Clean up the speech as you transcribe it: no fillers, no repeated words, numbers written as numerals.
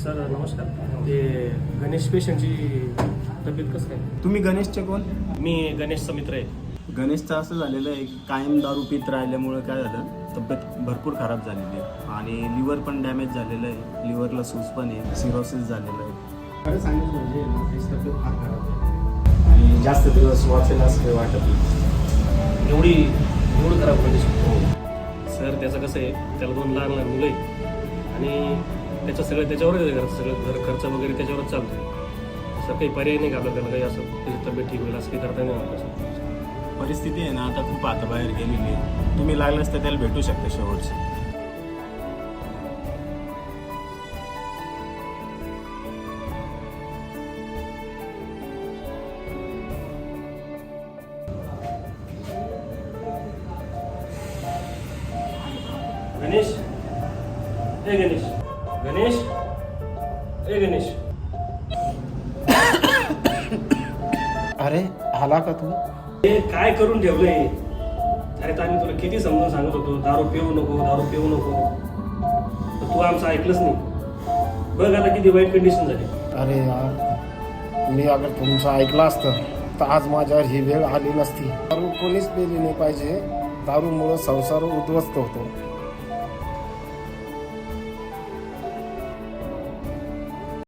Sir नमस्कार. ते गणेश पेशंटची तब्येत कसं काय? तुम्ही गणेशचे कोण? मी गणेशचा मित्र आहे. गणेशचं असं झालेलं आहे की कायम दारू पित राहिल्यामुळे काय झालं, तब्येत भरपूर खराब झालेली आहे आणि लिव्हर पण डॅमेज झालेलं आहे. लिव्हरला सूज पण आहे, सिरोसिस झालेलं आहे. खरं सांगितलं म्हणजे त्याची तब्येत फार खराब आहे आणि जास्त दिवस वाचेल असं काही वाटत नाही. एवढं खराब कंडिशन. सर त्याचं कसं आहे, त्याला 2 लहान लहान मुलं आहेत आणि त्याचं सगळं त्याच्यावरच आहे. घराचं सगळं घर खर्च वगैरे त्याच्यावरच चालतो. सर काही पर्याय नाही का आपल्याला, त्याला काही असं त्याची तब्येत ठीक होईल असं काही करता नाही आपलं. परिस्थिती आहे ना आता खूप हाताबाहेर गेलेली आहे. तुम्ही लागलंच तर त्याला भेटू शकता शेवटचं. गणेश ए गणेश गणेश ए गणेश. अरे आला का तू? हे काय करून ठेवलंय? अरे तर आम्ही तुला किती समजून सांगत होतो, दारू पिऊ नको, दारू पिऊ नको, तर तू आमचं ऐकलंच नाही. बघ आता किती वाईट कंडिशन झाली. अरे यार, मी अगर तुमचं ऐकलं असतं तर आज माझ्यावर ही वेळ आली नसती. दारू कोणीच पेली नाही पाहिजे. दारूमुळं संसार उद्ध्वस्त होतो.